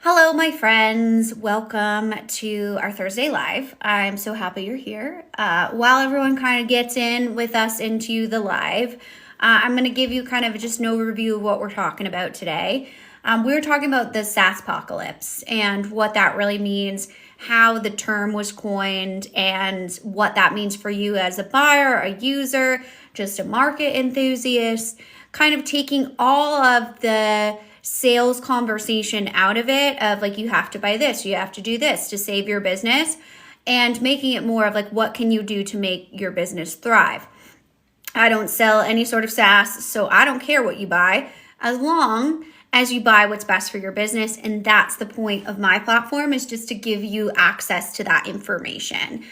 Hello, my friends. Welcome to our Thursday Live. I'm so happy you're here. While everyone kind of gets in with us into the live, I'm going to give you kind of just an overview of what we're talking about today. We were talking about the SaaSpocalypse and what that really means, how the term was coined, and what that means for you as a buyer, a user, just a market enthusiast, kind of taking all of the sales conversation out of it of like, you have to buy this, you have to do this to save your business, and making it more of like, what can you do to make your business thrive? I don't sell any sort of SaaS, so I don't care what you buy as long as you buy what's best for your business. And that's the point of my platform, is just to give you access to that information.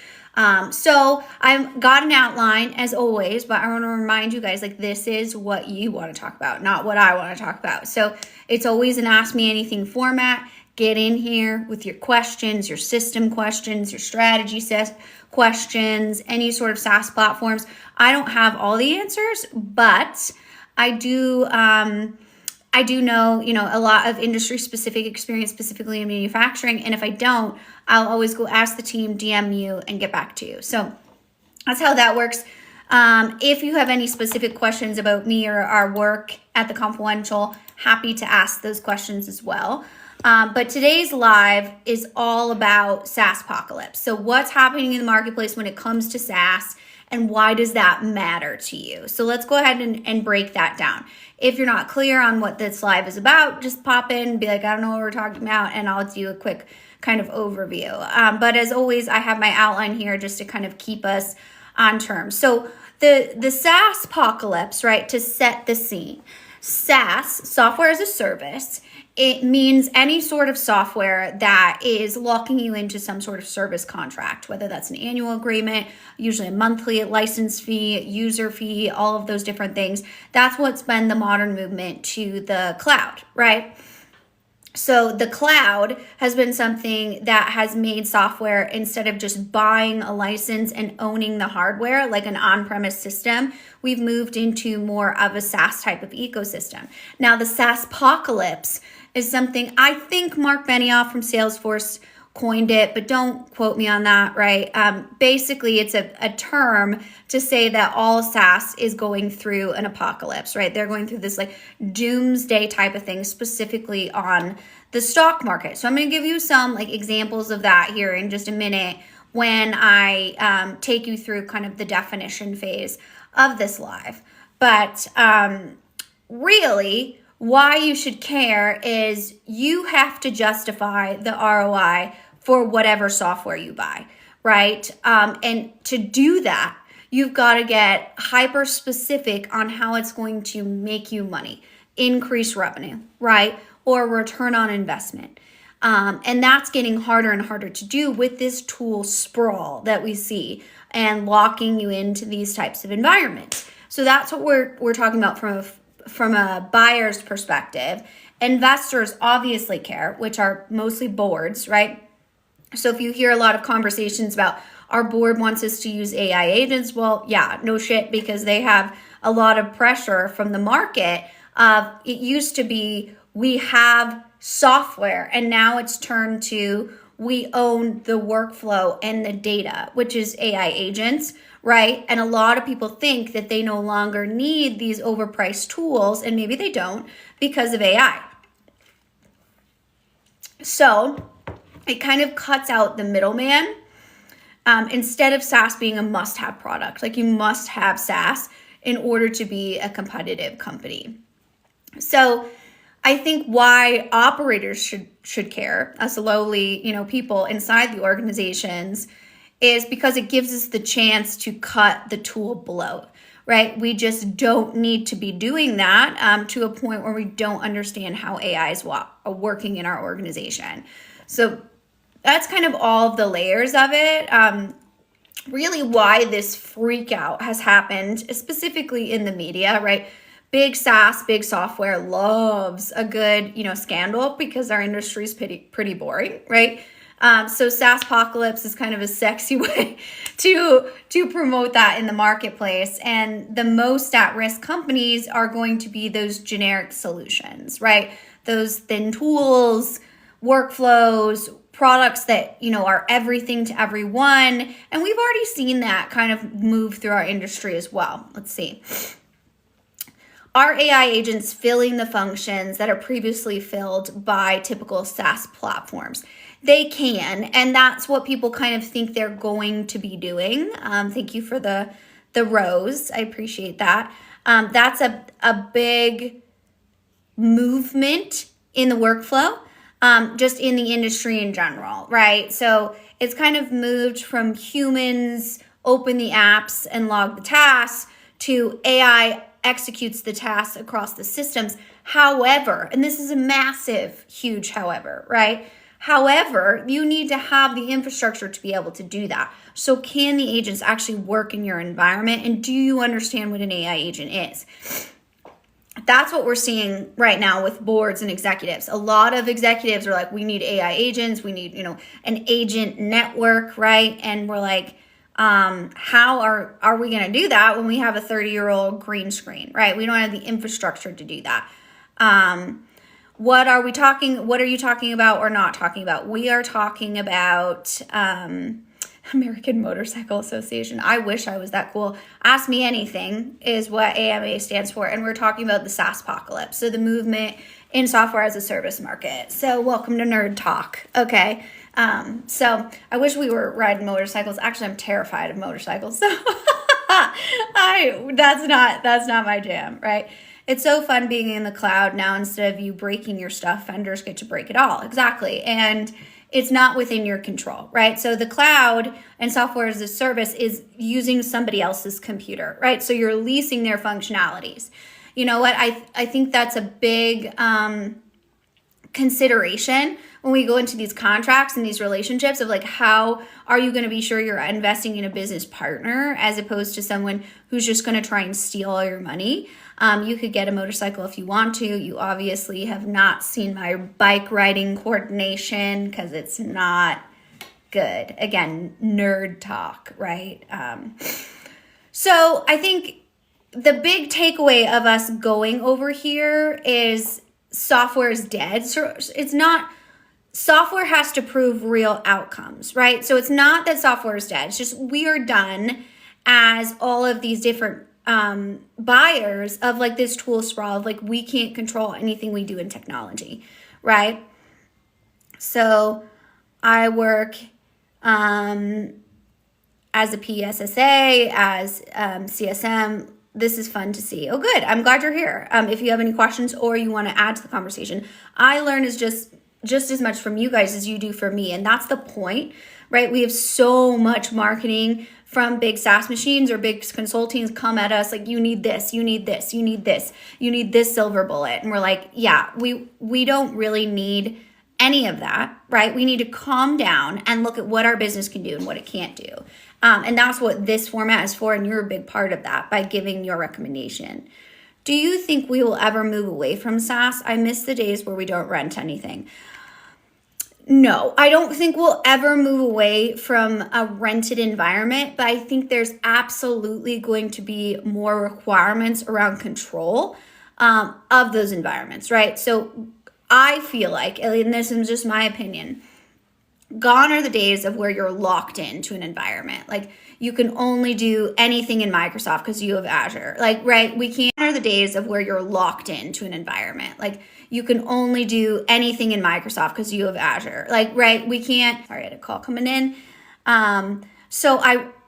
So I've got an outline as always, but I want to remind you guys, like, this is what you want to talk about, not what I want to talk about. So it's always an Ask Me Anything format. Get in here with your questions, your system questions, your strategy questions, any sort of SaaS platforms. I don't have all the answers, but I do know, a lot of industry specific experience, specifically in manufacturing. And if I don't, I'll always go ask the team, DM you, and get back to you. So that's how that works. If you have any specific questions about me or our work at The Confidential, happy to ask those questions as well. But today's live is all about SaaSpocalypse. So what's happening in the marketplace when it comes to SaaS, and why does that matter to you? So let's go ahead and break that down. If you're not clear on what this live is about, just pop in and be like, I don't know what we're talking about, and I'll do a quick kind of overview. But as always, I have my outline here just to kind of keep us on terms. So the SaaSpocalypse, right, to set the scene. SaaS, software as a service, it means any sort of software that is locking you into some sort of service contract, whether that's an annual agreement, usually a monthly license fee, user fee, all of those different things. That's what's been the modern movement to the cloud, right? So the cloud has been something that has made software, instead of just buying a license and owning the hardware like an on-premise system, we've moved into more of a SaaS type of ecosystem. Now, the SaaSpocalypse is something I think Mark Benioff from Salesforce coined it, but don't quote me on that, right? Basically, it's a term to say that all SaaS is going through an apocalypse, right? They're going through this like doomsday type of thing, specifically on the stock market. So I'm going to give you some like examples of that here in just a minute when I take you through kind of the definition phase of this live. But really, why you should care is you have to justify the ROI for whatever software you buy, right? And to do that, you've got to get hyper specific on how it's going to make you money, increase revenue, right? Or return on investment. And that's getting harder and harder to do with this tool sprawl that we see and locking you into these types of environments. So that's what we're talking about from a buyer's perspective. Investors obviously care, which are mostly boards, right? So if you hear a lot of conversations about our board wants us to use AI agents, well, yeah, no shit, because they have a lot of pressure from the market. It used to be we have software, and now it's turned to we own the workflow and the data, which is AI agents, right? And a lot of people think that they no longer need these overpriced tools, and maybe they don't because of AI. So it kind of cuts out the middleman. Instead of SaaS being a must-have product, like you must have SaaS in order to be a competitive company. So I think why operators should care, us lowly, people inside the organizations, is because it gives us the chance to cut the tool below, right? We just don't need to be doing that to a point where we don't understand how AI is working in our organization. So that's kind of all of the layers of it. Really why this freak out has happened, specifically in the media, right? Big SaaS, big software loves a good, scandal because our industry is pretty boring, right? So SaaSpocalypse is kind of a sexy way to promote that in the marketplace. And the most at-risk companies are going to be those generic solutions, right? Those thin tools workflows, products that, are everything to everyone. And we've already seen that kind of move through our industry as well. Let's see. Are AI agents filling the functions that are previously filled by typical SaaS platforms? They can, and that's what people kind of think they're going to be doing. Thank you for the rose. I appreciate that. That's a big movement in the workflow, just in the industry in general, right? So it's kind of moved from humans open the apps and log the tasks to AI executes the tasks across the systems. However, and this is a massive, huge however, right? However, you need to have the infrastructure to be able to do that. So can the agents actually work in your environment? And do you understand what an AI agent is? That's what we're seeing right now with boards and executives. A lot of executives are like, we need AI agents. We need, an agent network, right? And we're like, how are we going to do that when we have a 30-year-old green screen, right? We don't have the infrastructure to do that. What are you talking about or not talking about? We are talking about American Motorcycle Association. I wish I was that cool. Ask Me Anything is what AMA stands for. And we're talking about the SaaSpocalypse. So the movement in software as a service market. So welcome to Nerd Talk. Okay. So I wish we were riding motorcycles. Actually, I'm terrified of motorcycles. So that's not my jam, right? It's so fun being in the cloud now. Instead of you breaking your stuff, vendors get to break it all. Exactly. And it's not within your control, right? So the cloud and software as a service is using somebody else's computer, right? So you're leasing their functionalities. You know what? I think that's a big consideration when we go into these contracts and these relationships of like, how are you going to be sure you're investing in a business partner as opposed to someone who's just going to try and steal all your money? You could get a motorcycle if you want to. You obviously have not seen my bike riding coordination because it's not good. Again, nerd talk, right? So I think the big takeaway of us going over here is software is dead. So it's not, software has to prove real outcomes, right? So it's not that software is dead. It's just we are done as all of these different buyers of like this tool sprawl of like we can't control anything we do in technology, right? So I work as a PSSA, as CSM. This is fun to see. Oh, good. I'm glad you're here. If you have any questions or you want to add to the conversation, I learn is just as much from you guys as you do for me. And that's the point, right? We have so much marketing from big SaaS machines or big consultings come at us like, you need this, you need this, you need this, you need this silver bullet. And we're like, yeah, we don't really need any of that, right? We need to calm down and look at what our business can do and what it can't do. And that's what this format is for. And you're a big part of that by giving your recommendation. Do you think we will ever move away from SaaS? I miss the days where we don't rent anything. No, I don't think we'll ever move away from a rented environment, but I think there's absolutely going to be more requirements around control of those environments, right? So I feel like, and this is just my opinion, gone are the days of where you're locked into an environment. Like you can only do anything in Microsoft because you have Azure. Like, right, we can't are the days of where you're locked into an environment. Like you can only do anything in Microsoft because you have Azure. Like, right, we can't, sorry, I had a call coming in. So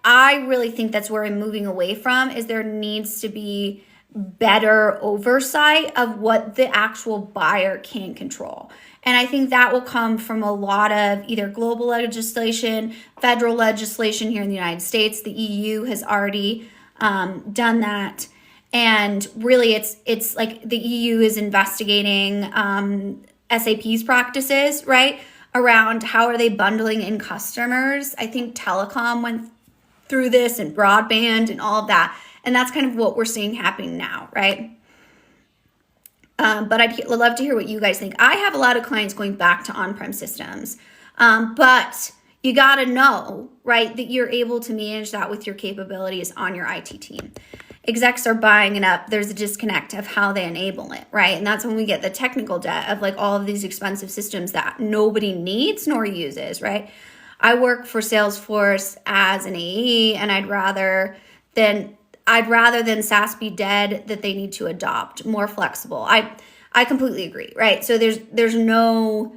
I really think that's where I'm moving away from is there needs to be better oversight of what the actual buyer can control. And I think that will come from a lot of either global legislation, federal legislation here in the United States. The EU has already done that. And really it's like the EU is investigating SAP's practices, right? Around how are they bundling in customers. I think telecom went through this and broadband and all of that. And that's kind of what we're seeing happening now, right? But I'd love to hear what you guys think. I have a lot of clients going back to on-prem systems, but you got to know, right, that you're able to manage that with your capabilities on your IT team. execs are buying it up, there's a disconnect of how they enable it, right? And that's when we get the technical debt of like all of these expensive systems that nobody needs nor uses, right? I work for Salesforce as an AE, and I'd rather than SaaS be dead, that they need to adopt more flexible. I completely agree, right? So there's no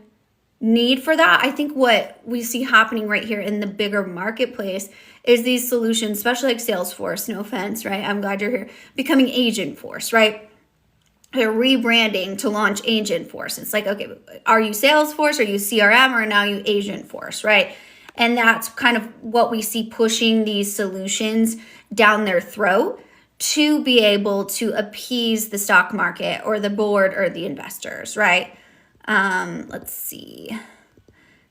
need for that. I think what we see happening right here in the bigger marketplace is these solutions, especially like Salesforce, no offense, right? I'm glad you're here, becoming Agentforce, right? They're rebranding to launch Agentforce. It's like, okay, are you Salesforce? Are you CRM? Or now you Agentforce, right? And that's kind of what we see pushing these solutions down their throat to be able to appease the stock market or the board or the investors, right? Let's see.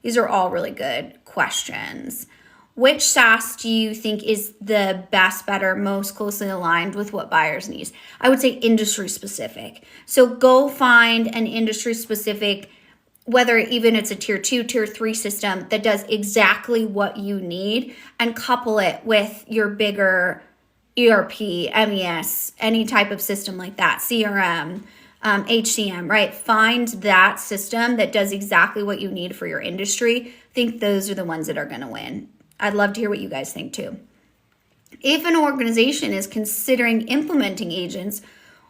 These are all really good questions. Which SaaS do you think is the best, better, most closely aligned with what buyers need? I would say industry specific. So go find an industry specific, whether even it's a tier 2, tier 3 system that does exactly what you need, and couple it with your bigger ERP, MES, any type of system like that, CRM, HCM, right? Find that system that does exactly what you need for your industry. I think those are the ones that are going to win. I'd love to hear what you guys think too. If an organization is considering implementing agents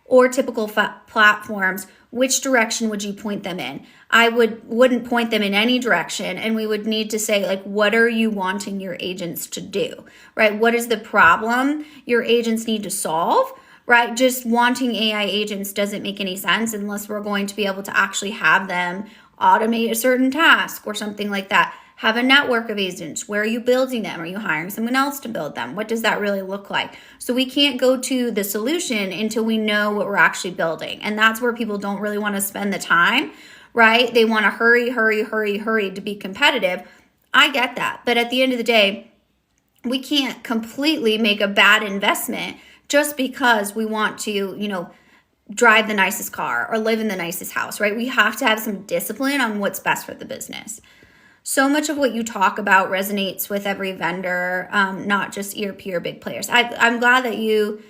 or typical platforms, which direction would you point them in? I wouldn't point them in any direction, and we would need to say, like, what are you wanting your agents to do, right? What is the problem your agents need to solve, right? Just wanting AI agents doesn't make any sense unless we're going to be able to actually have them automate a certain task or something like that. Have a network of agents. Where are you building them? Are you hiring someone else to build them? What does that really look like? So we can't go to the solution until we know what we're actually building. And that's where people don't really want to spend the time, right? They want to hurry to be competitive. I get that. But at the end of the day, we can't completely make a bad investment just because we want to, drive the nicest car or live in the nicest house, right? We have to have some discipline on what's best for the business. So much of what you talk about resonates with every vendor, not just ERP or big players. I'm glad that you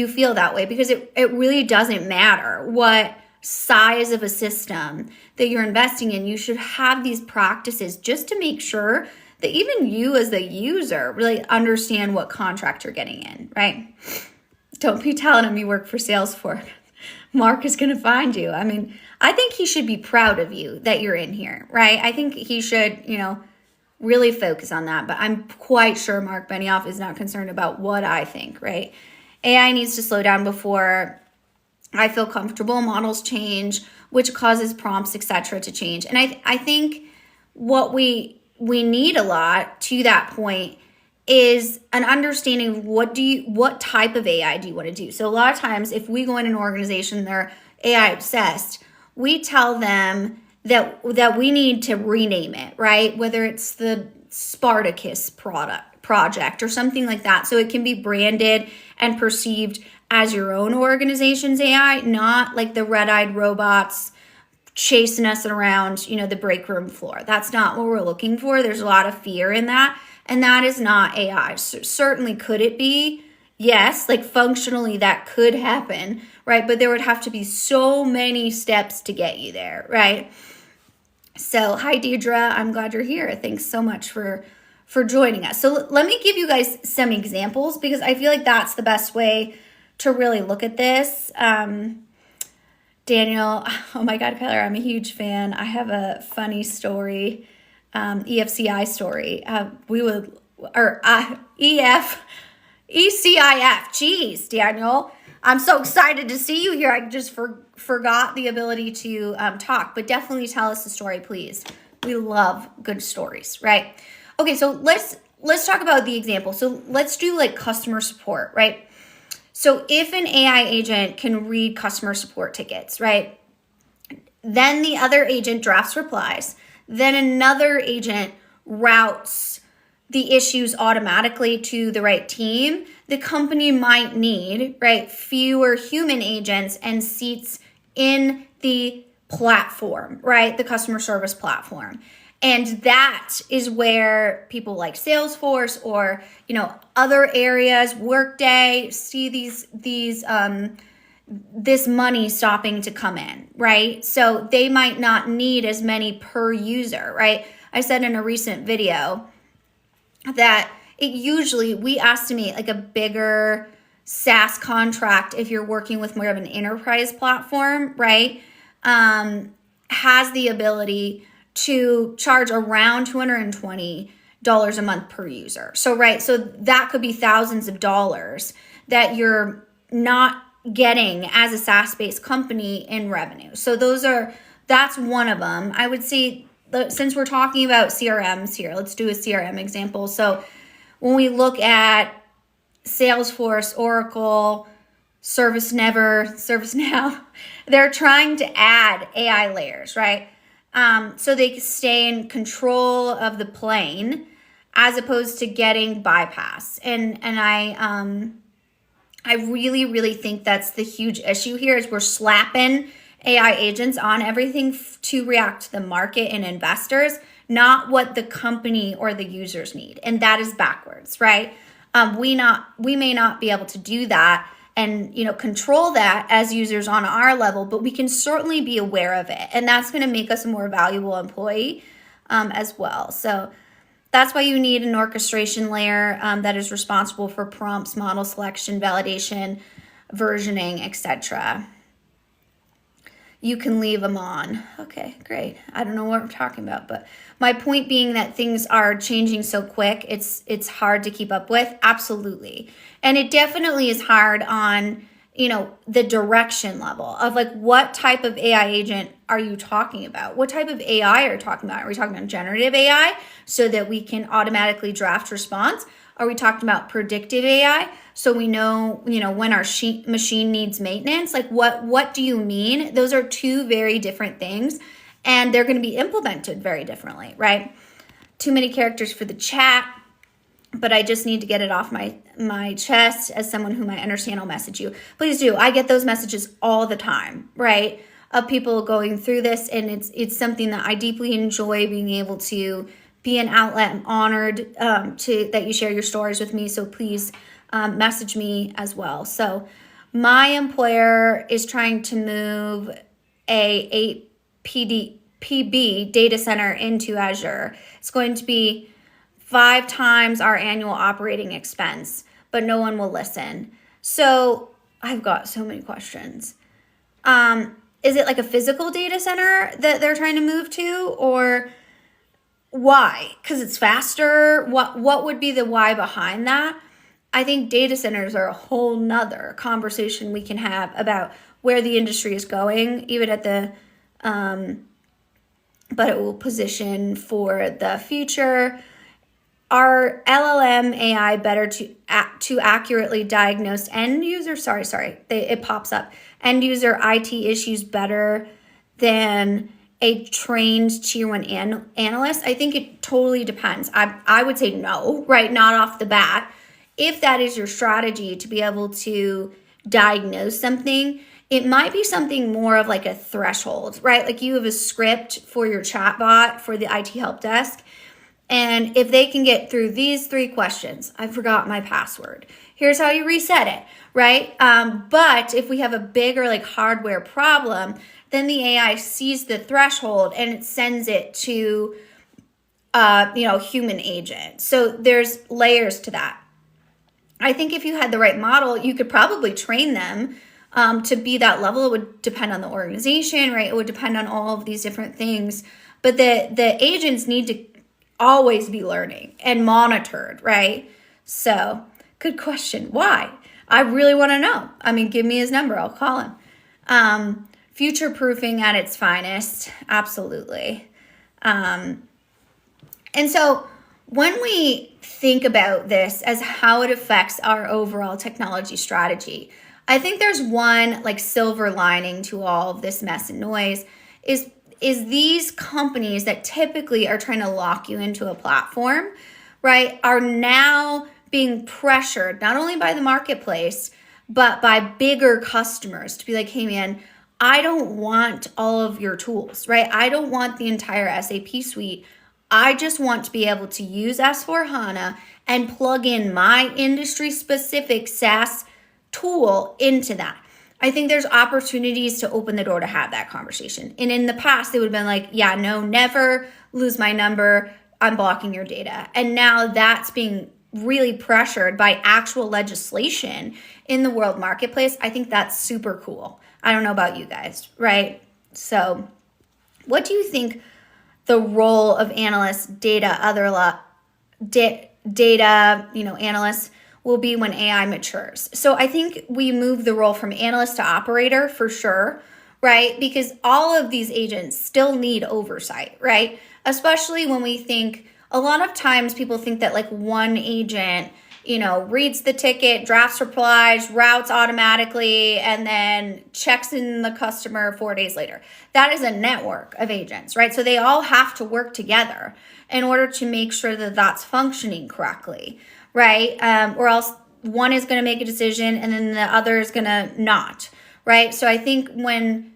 feel that way, because it really doesn't matter what size of a system that you're investing in. You should have these practices just to make sure that even you as the user really understand what contract you're getting in, right? Don't be telling him you work for Salesforce. Mark is going to find you. I mean, I think he should be proud of you that you're in here, right? I think he should, really focus on that. But I'm quite sure Mark Benioff is not concerned about what I think, right? AI needs to slow down before I feel comfortable. Models change, which causes prompts, etc., to change. And I think what we need a lot to that point is an understanding of what type of AI do you want to do. So a lot of times if we go in an organization, they're AI obsessed, we tell them that we need to rename it, right? Whether it's the Spartacus project or something like that. So it can be branded and perceived as your own organization's AI, not like the red-eyed robots chasing us around, the break room floor. That's not what we're looking for. There's a lot of fear in that. And that is not AI. Certainly could it be? Yes, like functionally that could happen, right? But there would have to be so many steps to get you there, right? So hi, Deidre. I'm glad you're here. Thanks so much for joining us. So let me give you guys some examples, because I feel like that's the best way to really look at this. Daniel, oh my God, Kyler, I'm a huge fan. I have a funny story. EFCI story. ECIF. Geez, Daniel, I'm so excited to see you here. I just forgot the ability to talk, but definitely tell us the story, please. We love good stories, right? Okay, so let's talk about the example. So let's do like customer support, right? So if an AI agent can read customer support tickets, right? Then the other agent drafts replies. Then another agent routes the issues automatically to the right team. The company might need, right, fewer human agents and seats in the platform, right, the customer service platform. And that is where people like Salesforce or, other areas, Workday, see this money stopping to come in, right? So they might not need as many per user, right? I said in a recent video that we estimate like a bigger SaaS contract, if you're working with more of an enterprise platform, right, has the ability to charge around $220 a month per user. So that could be thousands of dollars that you're not getting as a SaaS-based company in revenue. So that's one of them. I would say, since we're talking about CRMs here, let's do a CRM example. So when we look at Salesforce, Oracle, ServiceNow, they're trying to add AI layers, right? So they stay in control of the plane as opposed to getting bypass. And I really, really think that's the huge issue here is we're slapping AI agents on everything to react to the market and investors, not what the company or the users need. And that is backwards, right? We may not be able to do that and control that as users on our level, but we can certainly be aware of it. And that's going to make us a more valuable employee as well. So that's why you need an orchestration layer that is responsible for prompts, model selection, validation, versioning, etc. You can leave them on. Okay, great. I don't know what we're talking about, but my point being that things are changing so quick, it's hard to keep up with. Absolutely. And it definitely is hard on, the direction level of like, what type of AI agent are you talking about? What type of AI are you talking about? Are we talking about generative AI so that we can automatically draft response? Are we talking about predictive AI? So we know, when our machine needs maintenance, like what do you mean? Those are two very different things and they're going to be implemented very differently, right? Too many characters for the chat, but I just need to get it off my chest as someone whom I understand. I'll message you. Please do. I get those messages all the time, right? Of people going through this, and it's something that I deeply enjoy being able to be an outlet. I'm honored that you share your stories with me. So please message me as well. So my employer is trying to move a PB data center into Azure. It's going to be 5 times our annual operating expense, but no one will listen. So I've got so many questions. Is it like a physical data center that they're trying to move to, or why? Because it's faster? What would be the why behind that? I think data centers are a whole nother conversation we can have about where the industry is going, even at the, but it will position for the future. Are LLM AI better to accurately diagnose end user? It pops up. End user IT issues better than a trained tier 1 analyst? I think it totally depends. I would say no, right? Not off the bat. If that is your strategy to be able to diagnose something, it might be something more of like a threshold, right? Like you have a script for your chatbot for the IT help desk. And if they can get through these 3 questions, I forgot my password. Here's how you reset it, right? But if we have a bigger like hardware problem, then the AI sees the threshold and it sends it to, human agent. So there's layers to that. I think if you had the right model, you could probably train them to be that level. It would depend on the organization, right? It would depend on all of these different things. But the agents need to always be learning and monitored, right? So good question. Why? I really want to know. I mean, give me his number. I'll call him. Future proofing at its finest. Absolutely. And so when we think about this as how it affects our overall technology strategy, I think there's one like silver lining to all of this mess and noise is these companies that typically are trying to lock you into a platform, right, are now being pressured not only by the marketplace, but by bigger customers to be like, hey man, I don't want all of your tools, right? I don't want the entire SAP suite. I just want to be able to use S4HANA and plug in my industry specific SaaS tool into that. I think there's opportunities to open the door to have that conversation. And in the past, they would have been like, yeah, no, never lose my number. I'm blocking your data. And now that's being really pressured by actual legislation in the world marketplace. I think that's super cool. I don't know about you guys, right? So what do you think the role of analysts, data analysts will be when AI matures? So I think we move the role from analyst to operator for sure, right? Because all of these agents still need oversight, right? Especially when we think, a lot of times people think that like one agent, reads the ticket, drafts replies, routes automatically, and then checks in the customer 4 days later. That is a network of agents, right? So they all have to work together in order to make sure that that's functioning correctly, right? Or else one is going to make a decision and then the other is going to not, right? So I think when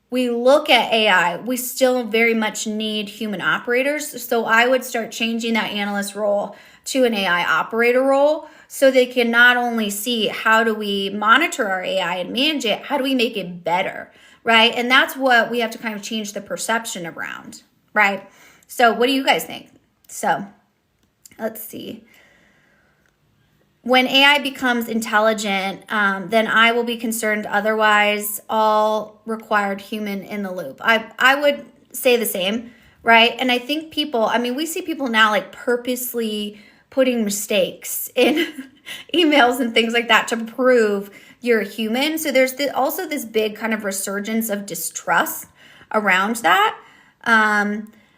we look at AI, we still very much need human operators. So I would start changing that analyst role to an AI operator role so they can not only see how do we monitor our AI and manage it, how do we make it better, right? And that's what we have to kind of change the perception around, right? So what do you guys think? So let's see. When AI becomes intelligent, then I will be concerned. Otherwise, all required human in the loop. I would say the same, right? And I think we see people now like purposely putting mistakes in emails and things like that to prove you're a human. So there's also this big kind of resurgence of distrust around that.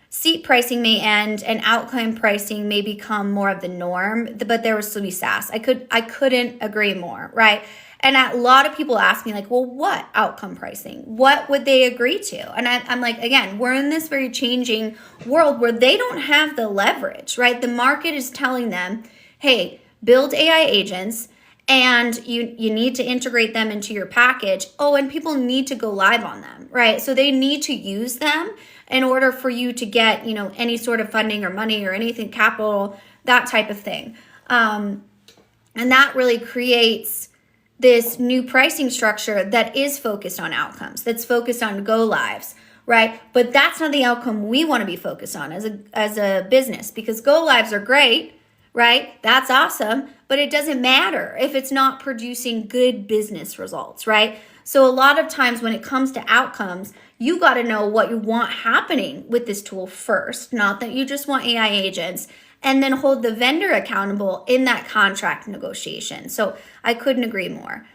Seat pricing may end and outcome pricing may become more of the norm, but there will still be SaaS. I couldn't agree more, right? And a lot of people ask me like, well, what outcome pricing? What would they agree to? And I'm like, again, we're in this very changing world where they don't have the leverage, right? The market is telling them, hey, build AI agents and you need to integrate them into your package. Oh, and people need to go live on them, right? So they need to use them in order for you to get, any sort of funding or money or anything, capital, that type of thing. And that really creates this new pricing structure that is focused on outcomes, that's focused on go lives, right? But that's not the outcome we want to be focused on as a business, because go lives are great, right? That's awesome, but it doesn't matter if it's not producing good business results, right? So a lot of times when it comes to outcomes, you got to know what you want happening with this tool first, not that you just want AI agents, and then hold the vendor accountable in that contract negotiation. So I couldn't agree more.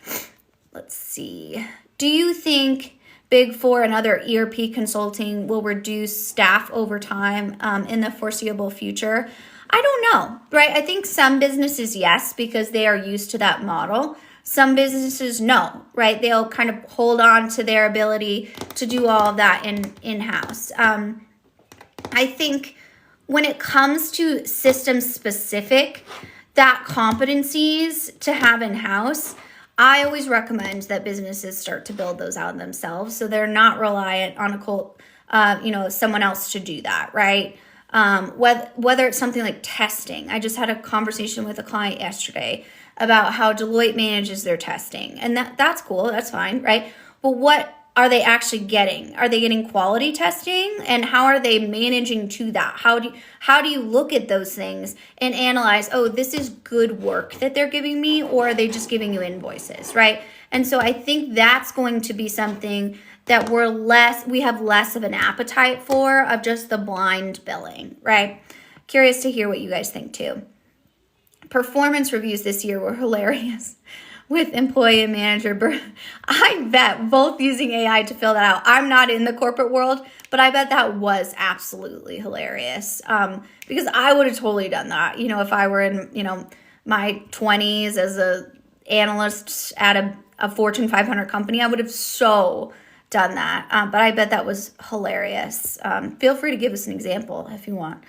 Let's see. Do you think Big Four and other ERP consulting will reduce staff over time in the foreseeable future? I don't know, right? I think some businesses, yes, because they are used to that model. Some businesses, no, right? They'll kind of hold on to their ability to do all of that in-house. I think when it comes to system specific, that competencies to have in-house, I always recommend that businesses start to build those out themselves so they're not reliant on someone else to do that, right? Whether it's something like testing. I just had a conversation with a client yesterday about how Deloitte manages their testing. And that's cool, that's fine, right? But what are they actually getting? Are they getting quality testing? And how are they managing to that? How do you look at those things and analyze, oh, this is good work that they're giving me, or are they just giving you invoices, right? And so I think that's going to be something that we have less of an appetite for, of just the blind billing, right? Curious to hear what you guys think too. Performance reviews this year were hilarious with employee and manager. I bet both using AI to fill that out. I'm not in the corporate world, but I bet that was absolutely hilarious because I would have totally done that. If I were in, my 20s as a analyst at a Fortune 500 company, I would have so done that. But I bet that was hilarious. Feel free to give us an example if you want.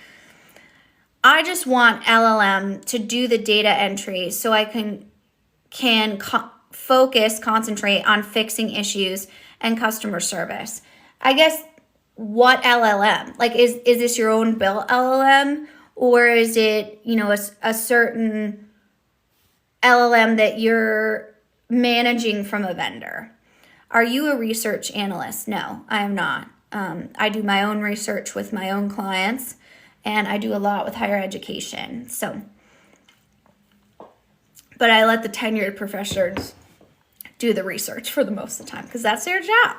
I just want LLM to do the data entry so I can concentrate on fixing issues and customer service. I guess what LLM? Like, is this your own built LLM, or is it, a certain LLM that you're managing from a vendor? Are you a research analyst? No, I am not. I do my own research with my own clients, and I do a lot with higher education. But I let the tenured professors do the research for the most of the time because that's their job.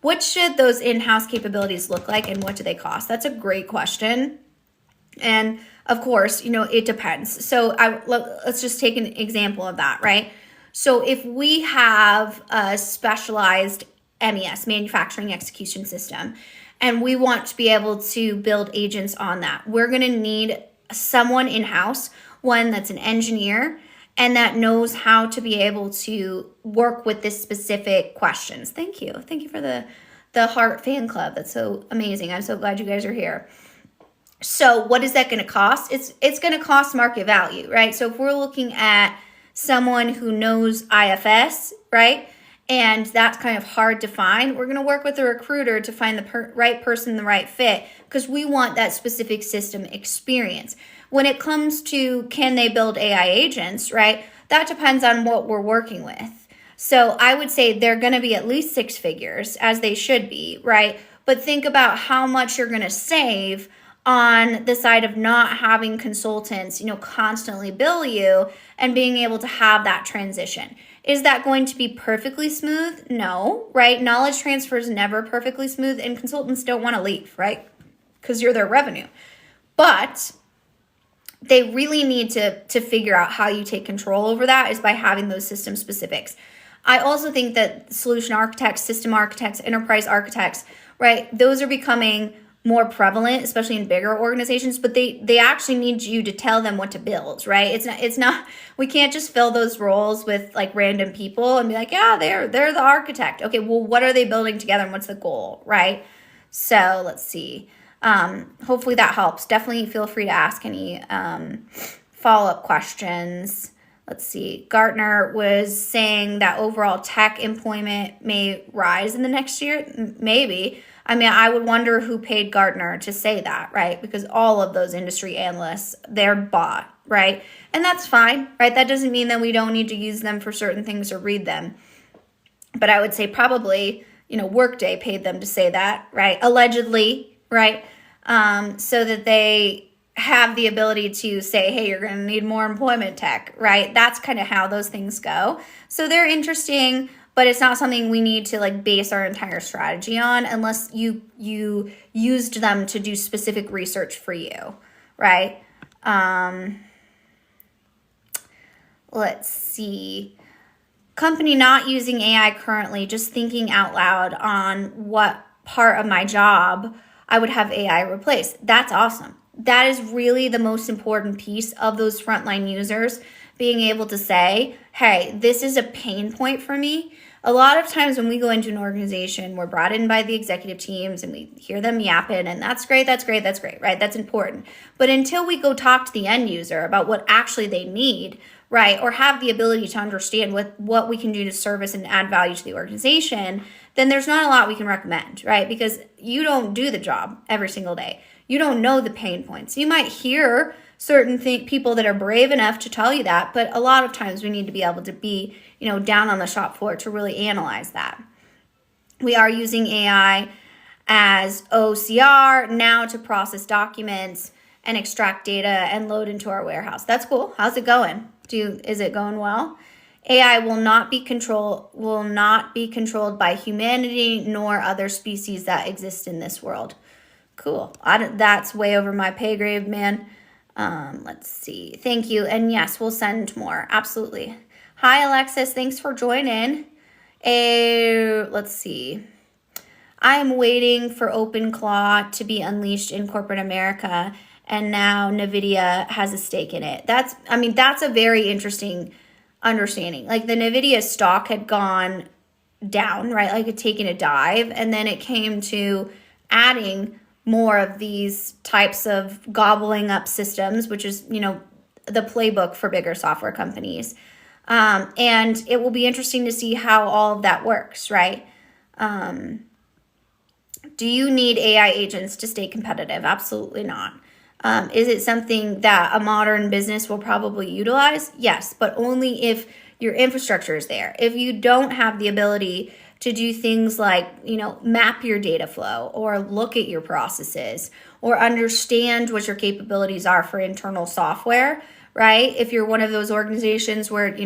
What should those in-house capabilities look like, and what do they cost? That's a great question. And of course, it depends. So let's just take an example of that, right? So if we have a specialized MES, manufacturing execution system, and we want to be able to build agents on that, we're going to need someone in-house, one that's an engineer and that knows how to be able to work with this specific questions. Thank you. Thank you for the Heart fan club. That's so amazing. I'm so glad you guys are here. So what is that going to cost? It's going to cost market value, right? So if we're looking at someone who knows IFS, right, and that's kind of hard to find, we're going to work with a recruiter to find the right person, the right fit, because we want that specific system experience. When it comes to can they build AI agents, right, that depends on what we're working with. So I would say they're going to be at least six figures, as they should be, right? But think about how much you're going to save on the side of not having consultants, constantly bill you and being able to have that transition. Is that going to be perfectly smooth? No, right? Knowledge transfer is never perfectly smooth, and consultants don't want to leave, right? Because you're their revenue. But they really need to figure out how you take control over that is by having those system specifics. I also think that solution architects, system architects, enterprise architects, right? Those are becoming more prevalent, especially in bigger organizations, but they actually need you to tell them what to build, right? It's not we can't just fill those roles with like random people and be like, yeah, they're the architect. Okay, well, what are they building together and what's the goal, right? So let's see. Hopefully that helps. Definitely feel free to ask any follow-up questions. Let's see. Gartner was saying that overall tech employment may rise in the next year. Maybe. I mean, I would wonder who paid Gartner to say that, right? Because all of those industry analysts, they're bought, right? And that's fine, right? That doesn't mean that we don't need to use them for certain things or read them. But I would say probably, Workday paid them to say that, right? Allegedly, right? So that they have the ability to say, hey, you're going to need more employment tech, right? That's kind of how those things go. So they're interesting, but it's not something we need to like base our entire strategy on unless you used them to do specific research for you, right? Let's see. Company not using AI currently, just thinking out loud on what part of my job I would have AI replace. That's awesome. That is really the most important piece of those frontline users, being able to say, hey, this is a pain point for me. A lot of times when we go into an organization, we're brought in by the executive teams and we hear them yapping, and that's great, right? That's important. But until we go talk to the end user about what actually they need, right, or have the ability to understand what we can do to service and add value to the organization, then there's not a lot we can recommend, right? Because you don't do the job every single day. You don't know the pain points. You might hear certain people that are brave enough to tell you that, but a lot of times we need to be able to be, down on the shop floor to really analyze that. We are using AI as OCR now to process documents and extract data and load into our warehouse. That's cool. How's it going? Is it going well? AI will not be controlled by humanity nor other species that exist in this world. Cool. That's way over my pay grade, man. Let's see. Thank you. And yes, we'll send more. Absolutely. Hi, Alexis. Thanks for joining. Let's see. I am waiting for OpenClaw to be unleashed in corporate America, and now NVIDIA has a stake in it. That's a very interesting understanding. Like the NVIDIA stock had gone down, right? Like it taken a dive, and then it came to adding more of these types of gobbling up systems, which is, the playbook for bigger software companies. And it will be interesting to see how all of that works, right? Do you need AI agents to stay competitive? Absolutely not. Is it something that a modern business will probably utilize? Yes, but only if your infrastructure is there. If you don't have the ability to do things like, map your data flow or look at your processes or understand what your capabilities are for internal software, right? If you're one of those organizations where,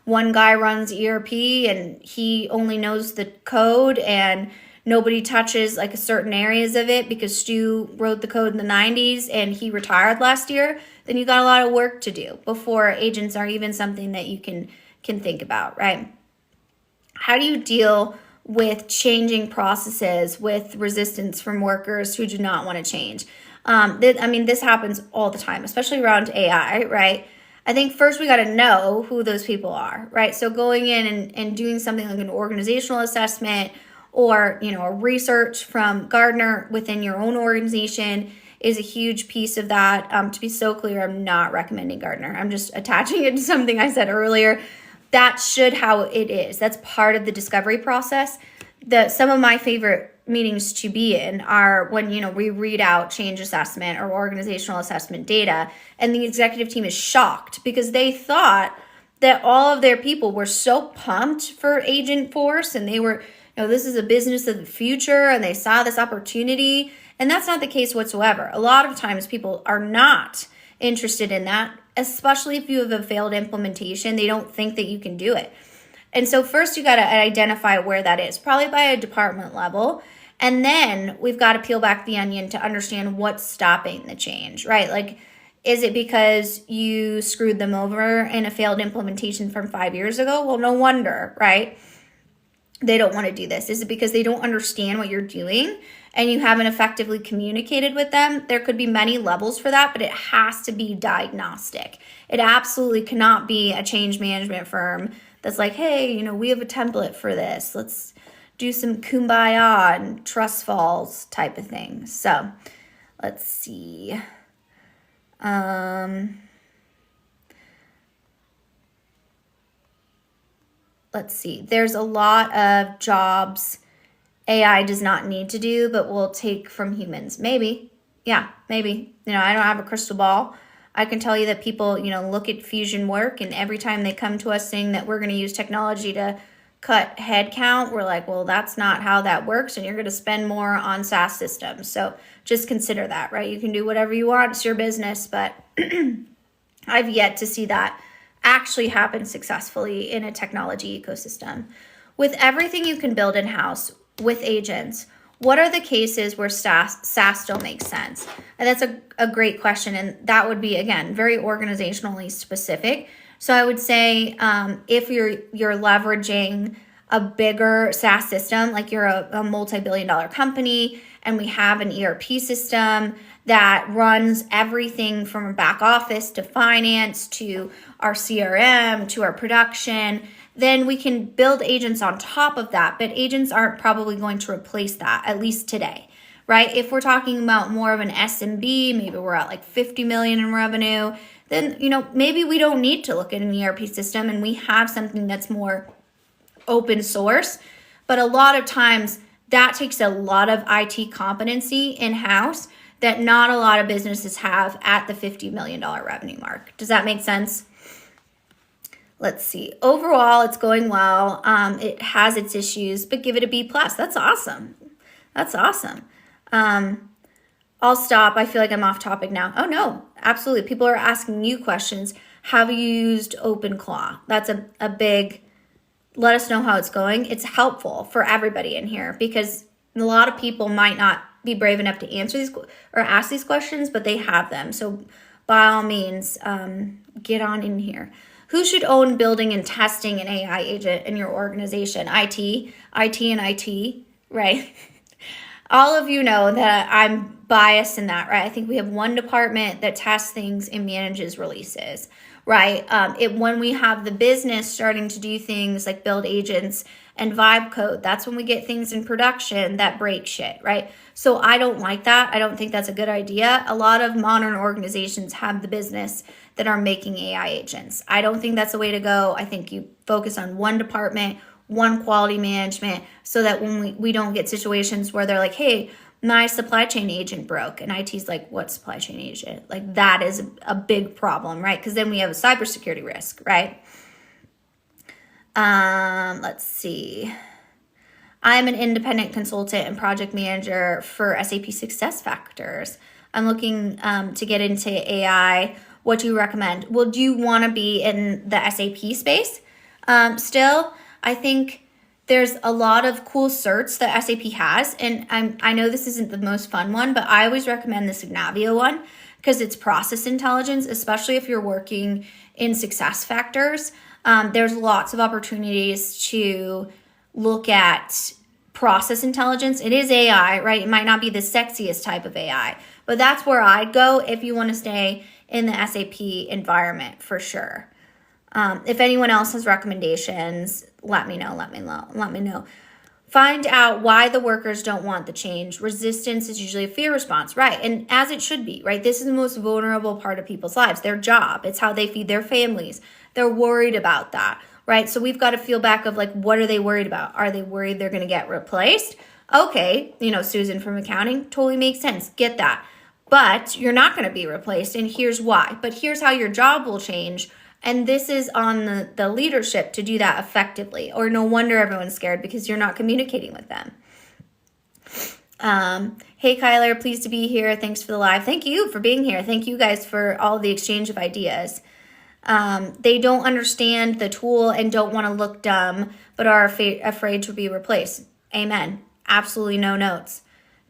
one guy runs ERP and he only knows the code and nobody touches like certain areas of it because Stu wrote the code in the 90s and he retired last year, then you got a lot of work to do before agents are even something that you can think about, right? How do you deal with changing processes with resistance from workers who do not want to change? This happens all the time, especially around AI, right? I think first we got to know who those people are, right? So going in and doing something like an organizational assessment or, a research from Gartner within your own organization is a huge piece of that. To be so clear, I'm not recommending Gartner. I'm just attaching it to something I said earlier. That should how it is. That's part of the discovery process. Some of my favorite meetings to be in are when, we read out change assessment or organizational assessment data and the executive team is shocked because they thought that all of their people were so pumped for Agent Force and they were, this is a business of the future and they saw this opportunity. And that's not the case whatsoever. A lot of times people are not interested in that, especially if you have a failed implementation. They don't think that you can do it. And so first you got to identify where that is, probably by a department level. And then we've got to peel back the onion to understand what's stopping the change, right? Like, is it because you screwed them over in a failed implementation from 5 years ago? Well, no wonder, right? They don't want to do this. Is it because they don't understand what you're doing and you haven't effectively communicated with them? There could be many levels for that, but it has to be diagnostic. It absolutely cannot be a change management firm that's like, hey, we have a template for this. Let's do some kumbaya and trust falls type of thing. So let's see. There's a lot of jobs AI does not need to do, but will take from humans. Maybe. Yeah, maybe. I don't have a crystal ball. I can tell you that people, look at fusion work and every time they come to us saying that we're going to use technology to cut headcount, we're like, well, that's not how that works. And you're going to spend more on SaaS systems. So just consider that, right? You can do whatever you want. It's your business, but I've yet to see that actually happen successfully in a technology ecosystem. With everything you can build in-house with agents, what are the cases where SaaS still makes sense? And that's a great question. And that would be, again, very organizationally specific. So I would say if you're leveraging a bigger SaaS system, like you're a multi-billion-dollar company and we have an ERP system that runs everything from back office to finance to our CRM to our production, then we can build agents on top of that. But agents aren't probably going to replace that, at least today, right? If we're talking about more of an SMB, maybe we're at like 50 million in revenue, then, maybe we don't need to look at an ERP system and we have something that's more open source. But a lot of times that takes a lot of IT competency in-house that not a lot of businesses have at the $50 million revenue mark. Does that make sense? Let's see. Overall, it's going well. It has its issues, but give it a B+. That's awesome. That's awesome. I'll stop. I feel like I'm off topic now. Oh, no, absolutely. People are asking you questions. Have you used OpenClaw? That's a big, let us know how it's going. It's helpful for everybody in here because a lot of people might not be brave enough to answer these or ask these questions, but they have them. So by all means, get on in here. Who should own building and testing an AI agent in your organization? IT and IT, right? All of you know that I'm biased in that, right? I think we have one department that tests things and manages releases, right? When we have the business starting to do things like build agents and vibe code, that's when we get things in production that break shit, right? So I don't like that. I don't think that's a good idea. A lot of modern organizations have the business that are making AI agents. I don't think that's the way to go. I think you focus on one department, one quality management, so that when we don't get situations where they're like, hey, my supply chain agent broke, and IT's like, what supply chain agent? Like, that is a big problem, right? Because then we have a cybersecurity risk, right? Let's see. I'm an independent consultant and project manager for SAP SuccessFactors. I'm looking to get into AI. What do you recommend? Well, do you want to be in the SAP space? Still, I think there's a lot of cool certs that SAP has, and I know this isn't the most fun one, but I always recommend the Signavio one because it's process intelligence, especially if you're working in SuccessFactors. There's lots of opportunities to look at process intelligence. It is AI, right? It might not be the sexiest type of AI, but that's where I'd go if you want to stay in the SAP environment for sure. If anyone else has recommendations, let me know. Find out why the workers don't want the change. Resistance is usually a fear response, right? And as it should be, right? This is the most vulnerable part of people's lives, their job. It's how they feed their families. They're worried about that, right? So we've got to feel back of like, what are they worried about? Are they worried they're going to get replaced? Okay, Susan from accounting, totally makes sense. Get that. But you're not going to be replaced, and here's why. But here's how your job will change. And this is on the leadership to do that effectively. Or no wonder everyone's scared because you're not communicating with them. Hey, Kyler, pleased to be here. Thanks for the live. Thank you for being here. Thank you guys for all the exchange of ideas. They don't understand the tool and don't want to look dumb, but are afraid to be replaced. Amen. Absolutely no notes.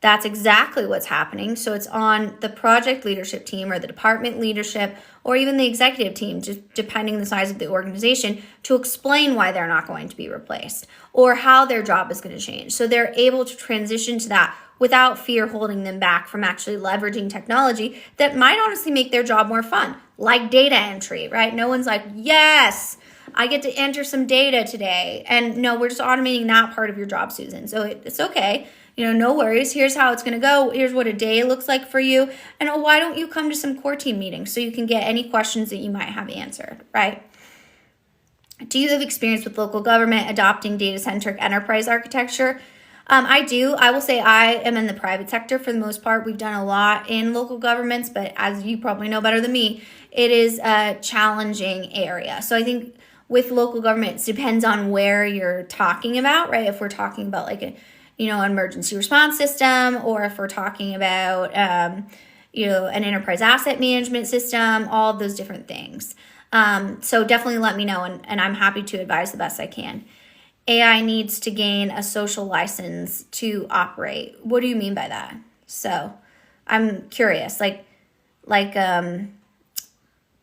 That's exactly what's happening. So it's on the project leadership team or the department leadership or even the executive team, just depending on the size of the organization, to explain why they're not going to be replaced or how their job is going to change. So they're able to transition to that without fear holding them back from actually leveraging technology that might honestly make their job more fun, like data entry, right? No one's like, yes, I get to enter some data today. And no, we're just automating that part of your job, Susan. So it's okay. No worries. Here's how it's going to go. Here's what a day looks like for you. And why don't you come to some core team meetings so you can get any questions that you might have answered, right? Do you have experience with local government adopting data-centric enterprise architecture? I do. I will say I am in the private sector for the most part. We've done a lot in local governments, but as you probably know better than me, it is a challenging area. So I think with local government, it depends on where you're talking about, right? If we're talking about like an emergency response system, or if we're talking about, an enterprise asset management system, all of those different things. So definitely let me know, and I'm happy to advise the best I can. AI needs to gain a social license to operate. What do you mean by that? So I'm curious, like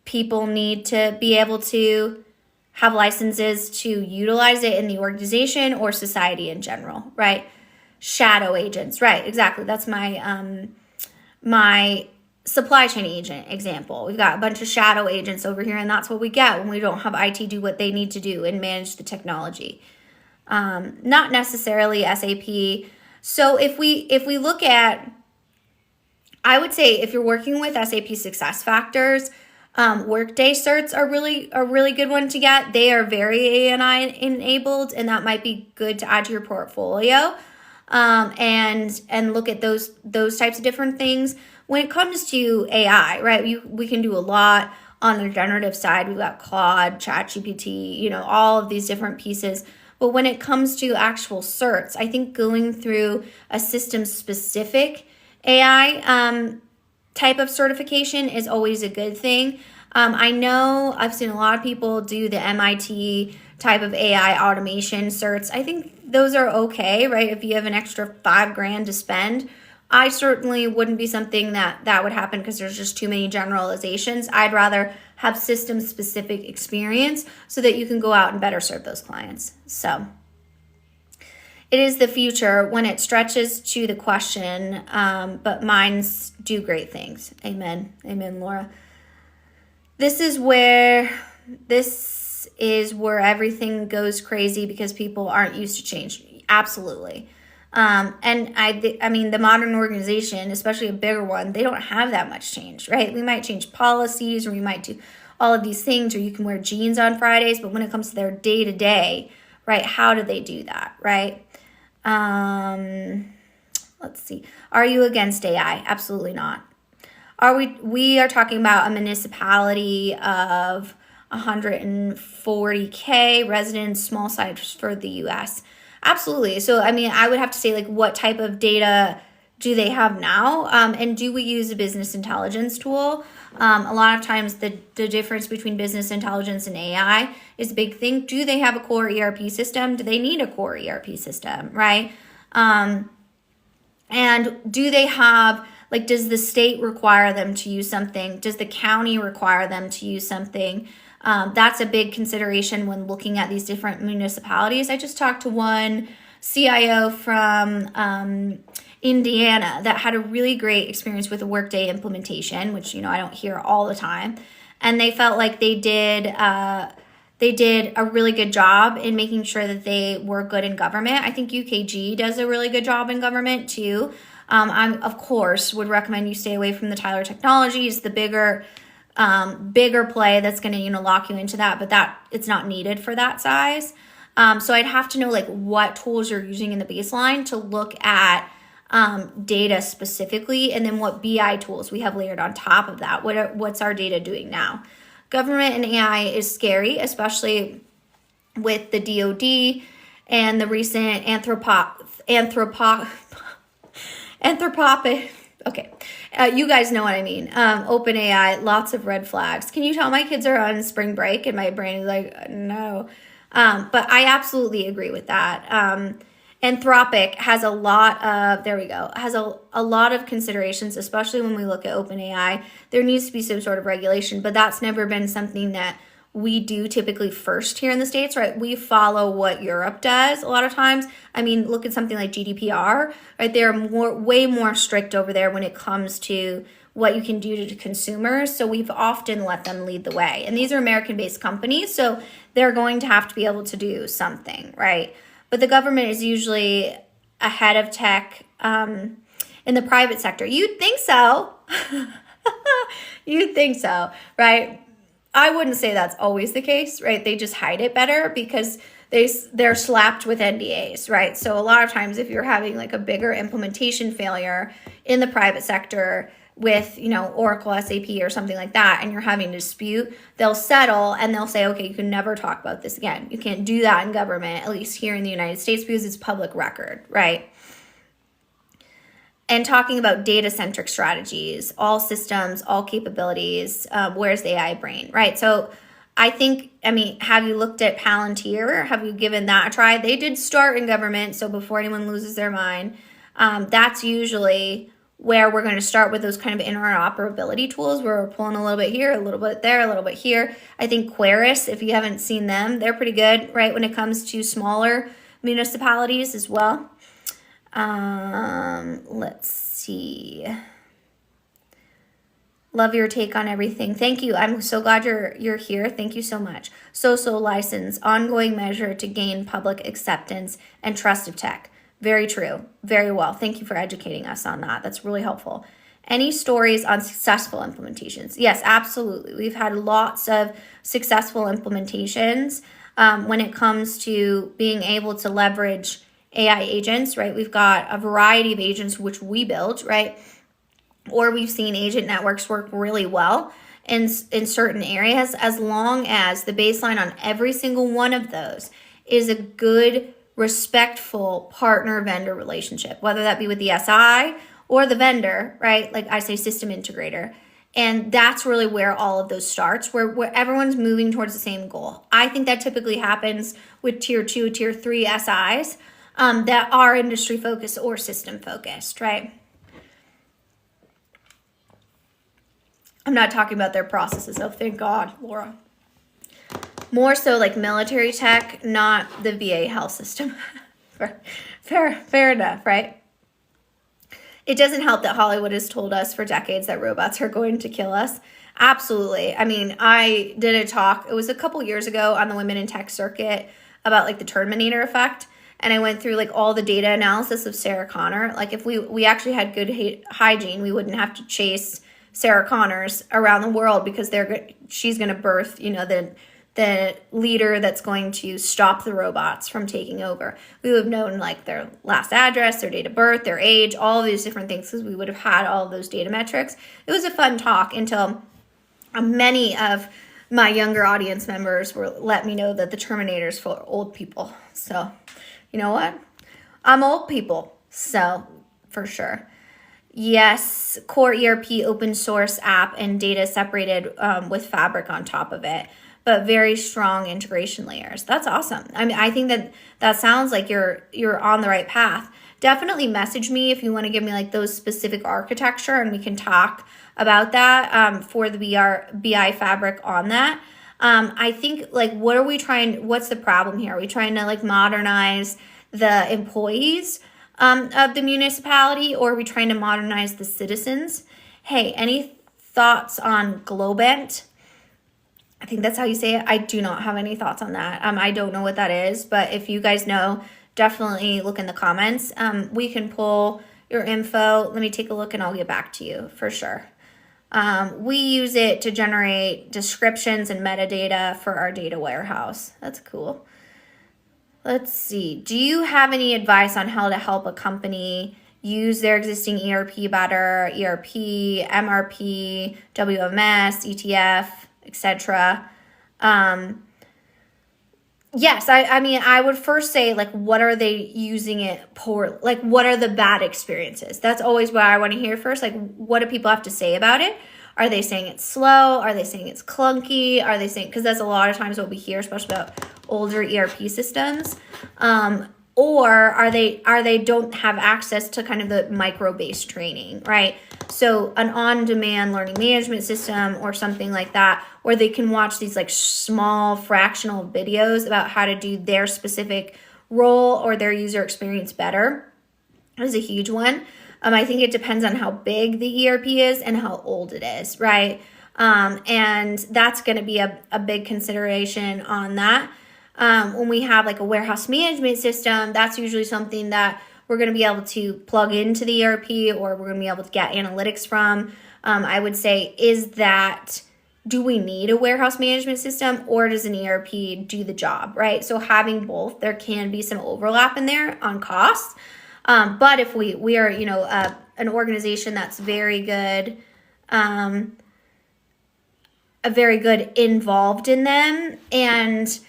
people need to be able to have licenses to utilize it in the organization or society in general, right? Shadow agents, right? Exactly. That's my my supply chain agent example. We've got a bunch of shadow agents over here, and that's what we get when we don't have IT do what they need to do and manage the technology. Not necessarily SAP. So if we look at, I would say if you're working with SAP SuccessFactors, Workday certs are a really good one to get. They are very AI enabled, and that might be good to add to your portfolio. And look at those types of different things. When it comes to AI, right, we can do a lot on the generative side. We've got Claude, ChatGPT, all of these different pieces. But when it comes to actual certs, I think going through a system-specific AI type of certification is always a good thing. I know I've seen a lot of people do the MIT type of AI automation certs. I think those are okay, right? If you have an extra $5,000 to spend, I certainly wouldn't be something that would happen because there's just too many generalizations. I'd rather have system-specific experience so that you can go out and better serve those clients. So it is the future when it stretches to the question, but minds do great things. Amen. Amen, Laura. This is where everything goes crazy because people aren't used to change. Absolutely. And I mean, the modern organization, especially a bigger one, they don't have that much change, right? We might change policies, or we might do all of these things, or you can wear jeans on Fridays, but when it comes to their day-to-day, right? How do they do that, right? Let's see. Are you against AI? Absolutely not. We are talking about a municipality of 140K residents, small size for the US. Absolutely. So, I mean, I would have to say, like, what type of data do they have now? And do we use a business intelligence tool? A lot of times the difference between business intelligence and AI is a big thing. Do they have a core ERP system? Do they need a core ERP system, right? And do they have, like, does the state require them to use something? Does the county require them to use something? That's a big consideration when looking at these different municipalities. I just talked to one CIO from Indiana that had a really great experience with a Workday implementation, which, you know, I don't hear all the time. And they felt like they did a really good job in making sure that they were good in government. I think UKG does a really good job in government too. I, of course, would recommend you stay away from the Tyler Technologies, the bigger play that's going to, you know, lock you into that, but that it's not needed for that size. So I'd have to know, like, what tools you're using in the baseline to look at data specifically, and then what BI tools we have layered on top of that. What's our data doing now? Government and AI is scary, especially with the DoD and the recent anthropic. Okay, you guys know what I mean. OpenAI, lots of red flags. Can you tell my kids are on spring break? And my brain is like, no. But I absolutely agree with that. Anthropic has a lot of, has a lot of considerations, especially when we look at OpenAI. There needs to be some sort of regulation, but that's never been something that we do typically first here in the States, right? We follow what Europe does a lot of times. I mean, look at something like GDPR, right? They're way more strict over there when it comes to what you can do to consumers. So we've often let them lead the way. And these are American-based companies, so they're going to have to be able to do something, right? But the government is usually ahead of tech in the private sector. You'd think so. You'd think so, right? I wouldn't say that's always the case, right? They just hide it better because they're slapped with NDAs, right? So a lot of times if you're having like a bigger implementation failure in the private sector with, you know, Oracle, SAP or something like that, and you're having a dispute, they'll settle and they'll say, okay, you can never talk about this again. You can't do that in government, at least here in the United States, because it's public record, right? And talking about data-centric strategies, all systems, all capabilities, where's the AI brain, right? So I think, I mean, have you looked at Palantir? Have you given that a try? They did start in government, so before anyone loses their mind, that's usually where we're going to start with those kind of interoperability tools where we're pulling a little bit here, a little bit there, a little bit here. I think Quaris, if you haven't seen them, they're pretty good, right, when it comes to smaller municipalities as well. Let's see. Love your take on everything. Thank you. I'm so glad you're here. Thank you so much. So license, ongoing measure to gain public acceptance and trust of tech. Very true. Very well. Thank you for educating us on that. That's really helpful. Any stories on successful implementations? Yes, absolutely. We've had lots of successful implementations when it comes to being able to leverage AI agents, right? We've got a variety of agents which we built, right? Or we've seen agent networks work really well in certain areas, as long as the baseline on every single one of those is a good, respectful partner-vendor relationship, whether that be with the SI or the vendor, right? Like I say, system integrator. And that's really where all of those starts, where everyone's moving towards the same goal. I think that typically happens with tier 2, tier 3 SIs that are industry focused or system focused, right? I'm not talking about their processes, oh, thank God, Laura. More so like military tech, not the VA health system. Fair enough, right? It doesn't help that Hollywood has told us for decades that robots are going to kill us. Absolutely. I mean, I did a talk, it was a couple years ago on the Women in Tech circuit about like the Terminator effect. And I went through like all the data analysis of Sarah Connor. Like if we actually had good hygiene, we wouldn't have to chase Sarah Connors around the world because she's going to birth, you know, the leader that's going to stop the robots from taking over. We would have known like their last address, their date of birth, their age, all of these different things, because we would have had all of those data metrics. It was a fun talk until many of my younger audience members were let me know that the Terminator's for old people. So, you know what? I'm old people, so for sure. Yes, core ERP open source app and data separated with Fabric on top of it, but very strong integration layers. That's awesome. I mean, I think that sounds like you're on the right path. Definitely message me if you want to give me like those specific architecture, and we can talk about that for the BI Fabric on that. I think like what's the problem here? Are we trying to like modernize the employees of the municipality, or are we trying to modernize the citizens? Hey, any thoughts on Globant? I think that's how you say it. I do not have any thoughts on that. I don't know what that is, but if you guys know, definitely look in the comments. We can pull your info. Let me take a look and I'll get back to you for sure. We use it to generate descriptions and metadata for our data warehouse. That's cool. Let's see. Do you have any advice on how to help a company use their existing ERP better? ERP, MRP, WMS, ETF, etc. Yes, I mean, I would first say, like, what are they using it poor? Like, what are the bad experiences? That's always what I want to hear first. Like, what do people have to say about it? Are they saying it's slow? Are they saying it's clunky? Are they saying, because that's a lot of times what we hear, especially about older ERP systems. Or are they don't have access to kind of the micro-based training, right? So an on-demand learning management system or something like that, where they can watch these like small fractional videos about how to do their specific role or their user experience better is a huge one. I think it depends on how big the ERP is and how old it is, right? And that's going to be a big consideration on that. When we have like a warehouse management system, that's usually something that we're going to be able to plug into the ERP, or we're going to be able to get analytics from. I would say, do we need a warehouse management system, or does an ERP do the job, right? So having both, there can be some overlap in there on costs. But if we are, an organization that's very good, involved in them, and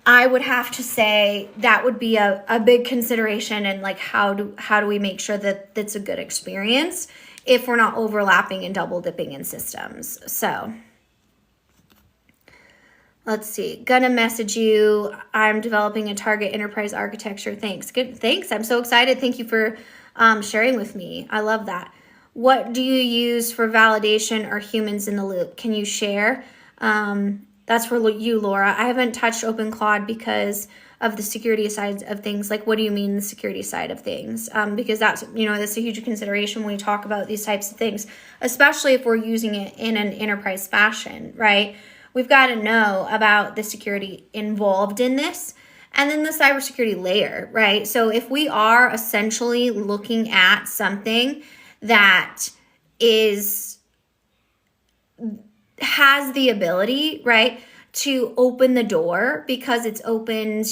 I would have to say that would be a big consideration. And like, how do we make sure that that's a good experience if we're not overlapping and double dipping in systems? So let's see. Gonna message you. I'm developing a target enterprise architecture. Thanks. Good. Thanks. I'm so excited. Thank you for sharing with me. I love that. What do you use for validation or humans in the loop? Can you share? That's for you, Laura. I haven't touched OpenCloud because of the security side of things. Like, what do you mean the security side of things? Because that's a huge consideration when we talk about these types of things, especially if we're using it in an enterprise fashion, right? We've got to know about the security involved in this, and then the cybersecurity layer, right? So if we are essentially looking at something that has the ability, right, to open the door because it's opened,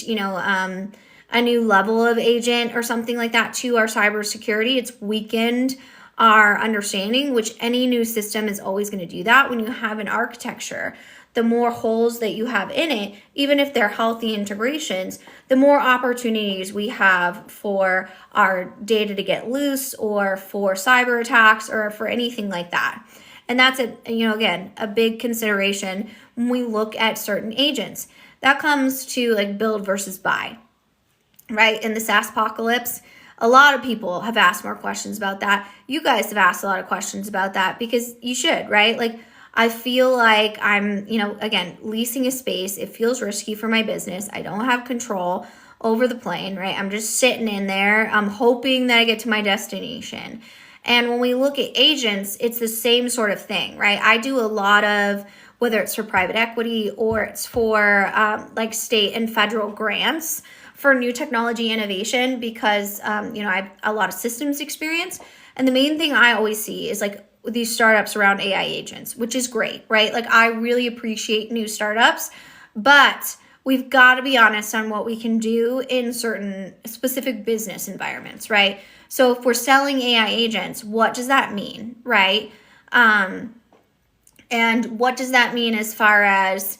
a new level of agent or something like that to our cybersecurity. It's weakened our understanding, which any new system is always going to do that. When you have an architecture, the more holes that you have in it, even if they're healthy integrations, the more opportunities we have for our data to get loose, or for cyber attacks, or for anything like that. And that's again, a big consideration when we look at certain agents. That comes to like build versus buy, right? In the SaaSpocalypse, a lot of people have asked more questions about that. You guys have asked a lot of questions about that, because you should, right? Like, I feel like I'm, again, leasing a space. It feels risky for my business. I don't have control over the plane, right? I'm just sitting in there. I'm hoping that I get to my destination. And when we look at agents, it's the same sort of thing, right? I do a lot of, whether it's for private equity or it's for like state and federal grants for new technology innovation, because, I have a lot of systems experience. And the main thing I always see is like these startups around AI agents, which is great, right? Like, I really appreciate new startups But we've got to be honest on what we can do in certain specific business environments, right? So if we're selling AI agents, what does that mean, right? And what does that mean as far as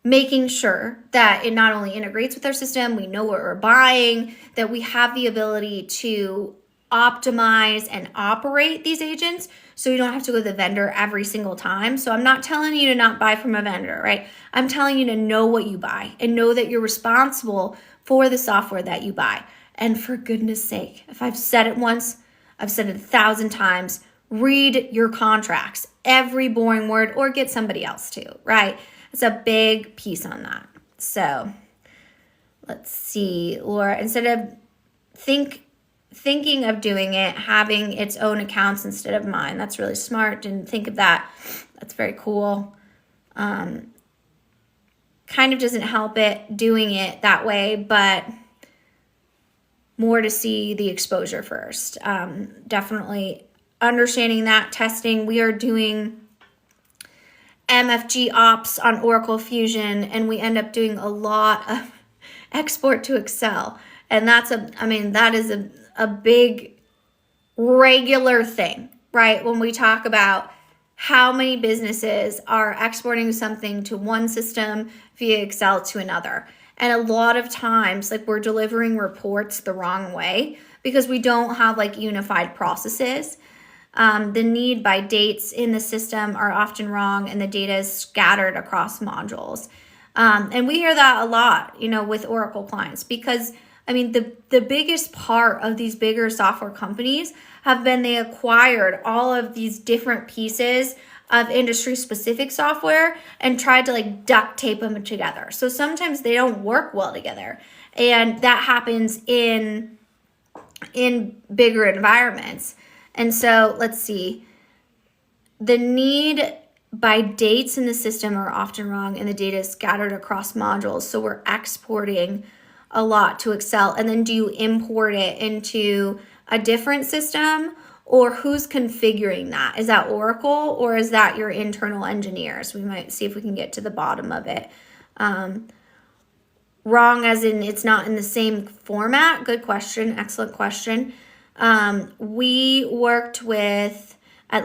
making sure that it not only integrates with our system, we know what we're buying, that we have the ability to optimize and operate these agents so you don't have to go to the vendor every single time. So I'm not telling you to not buy from a vendor, right? I'm telling you to know what you buy and know that you're responsible for the software that you buy. And for goodness sake, if I've said it once, I've said it 1,000 times, read your contracts, every boring word, or get somebody else to, right? It's a big piece on that. So let's see, Laura, instead of thinking of doing it, having its own accounts instead of mine. That's really smart. Didn't think of that. That's very cool. Kind of doesn't help it doing it that way, but more to see the exposure first. Definitely understanding that, testing. We are doing MFG ops on Oracle Fusion, and we end up doing a lot of export to Excel. And that is a big regular thing, right? When we talk about how many businesses are exporting something to one system via Excel to another. And a lot of times, like, we're delivering reports the wrong way because we don't have like unified processes. The need by dates in the system are often wrong, and the data is scattered across modules. And we hear that a lot, with Oracle clients, because the biggest part of these bigger software companies have been they acquired all of these different pieces of industry specific software and tried to like duct tape them together. So sometimes they don't work well together. And that happens in bigger environments. And so let's see, the need by dates in the system are often wrong, and the data is scattered across modules. So we're exporting a lot to Excel, and then do you import it into a different system, or who's configuring that? Is that Oracle, or is that your internal engineers? We might see if we can get to the bottom of it. Wrong as in it's not in the same format. Good question. Excellent question. We worked with I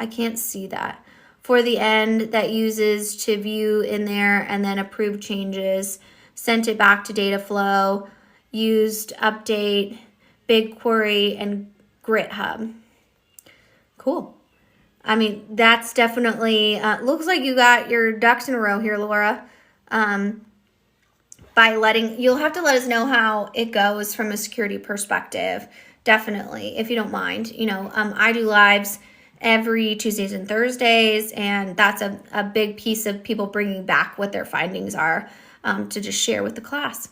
can't see that. For the end that uses to view in there and then approve changes, sent it back to data flow, used update, BigQuery, and GitHub. Cool. That's definitely, looks like you got your ducks in a row here, Laura. You'll have to let us know how it goes from a security perspective, definitely, if you don't mind. I do lives every Tuesdays and Thursdays, and that's a big piece of people bringing back what their findings are to just share with the class.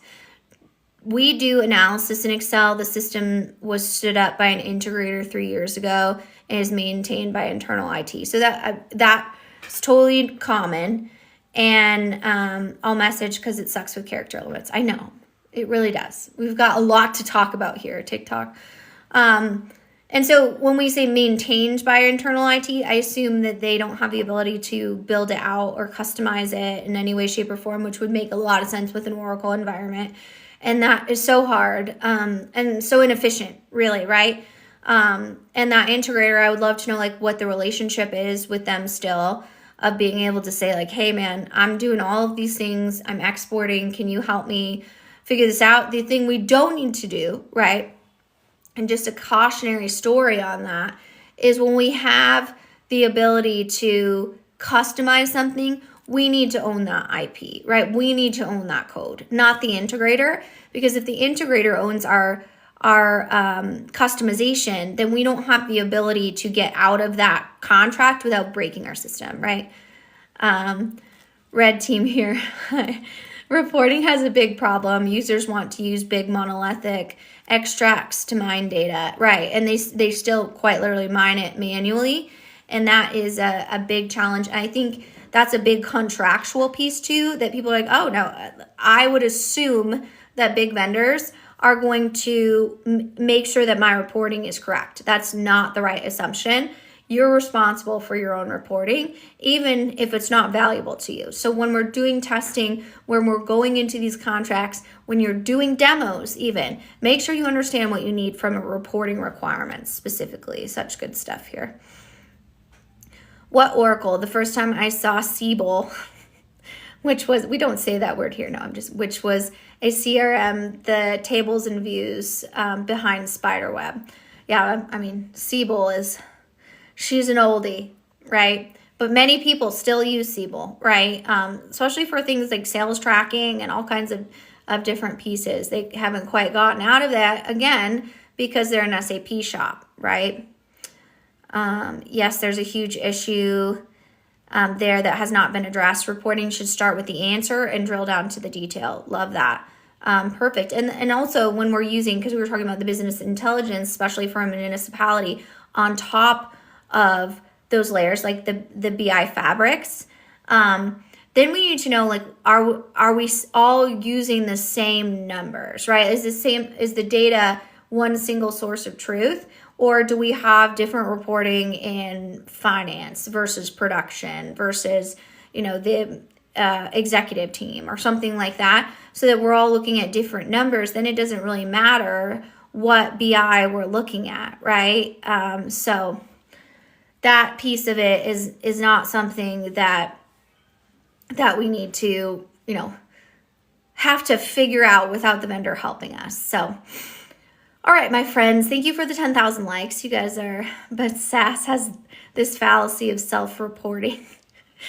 We do analysis in Excel. The system was stood up by an integrator 3 years ago and is maintained by internal IT. So that's totally common. And I'll message because it sucks with character limits. I know, it really does. We've got a lot to talk about here, TikTok. And so when we say maintained by internal IT, I assume that they don't have the ability to build it out or customize it in any way, shape, or form, which would make a lot of sense with an Oracle environment. And that is so hard and so inefficient, really, right? And that integrator, I would love to know like what the relationship is with them still, of being able to say like, hey man, I'm doing all of these things, I'm exporting, can you help me figure this out? The thing we don't need to do, right? And just a cautionary story on that is when we have the ability to customize something, we need to own that IP, right? We need to own that code, not the integrator, because if the integrator owns our customization, then we don't have the ability to get out of that contract without breaking our system, right? Red team here. Reporting has a big problem. Users want to use big monolithic extracts to mine data, right? And they still quite literally mine it manually. And that is a big challenge. And I think that's a big contractual piece too, that people are like, oh no, I would assume that big vendors are going to make sure that my reporting is correct. That's not the right assumption. you're responsible for your own reporting, even if it's not valuable to you. So when we're doing testing, when we're going into these contracts, when you're doing demos even, make sure you understand what you need from a reporting requirements specifically. Such good stuff here. What Oracle? The first time I saw Siebel, which was, we don't say that word here, no, which was a CRM, the tables and views behind Spiderweb. Yeah, I mean, Siebel she's an oldie, right? But many people still use Siebel, right? Especially for things like sales tracking and all kinds of different pieces. They haven't quite gotten out of that, again, because they're an SAP shop, right? Yes, there's a huge issue there that has not been addressed. Reporting should start with the answer and drill down to the detail. Love that. Perfect. And also when we're using, because we were talking about the business intelligence, especially for a municipality, on top of those layers, like the BI fabrics, then we need to know, like, are we all using the same numbers, right? Is the data one single source of truth? Or do we have different reporting in finance versus production versus, the executive team or something like that, so that we're all looking at different numbers? Then it doesn't really matter what BI we're looking at, right? So that piece of it is not something that we need to, have to figure out without the vendor helping us. So, all right, my friends, thank you for the 10,000 likes. You guys but SaaS has this fallacy of self-reporting,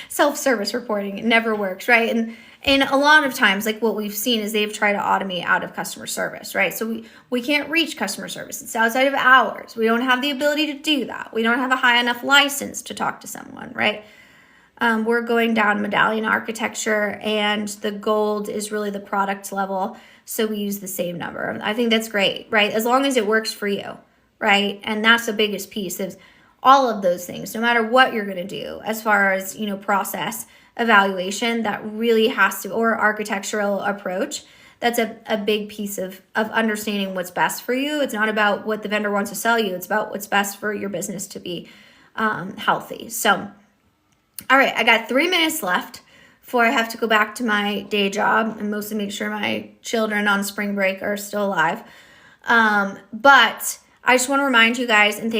self-service reporting. It never works, right? And a lot of times, like what we've seen is they've tried to automate out of customer service, right? So we can't reach customer service. It's outside of hours. We don't have the ability to do that. We don't have a high enough license to talk to someone, right? We're going down medallion architecture, and the gold is really the product level. So we use the same number. I think that's great, right? As long as it works for you, right? And that's the biggest piece is all of those things, no matter what you're going to do as far as, process evaluation, that really has to, or architectural approach, that's a big piece of understanding what's best for you. It's not about what the vendor wants to sell you. It's about what's best for your business to be healthy. So, all right, I got 3 minutes left before I have to go back to my day job and mostly make sure my children on spring break are still alive. But I just want to remind you guys and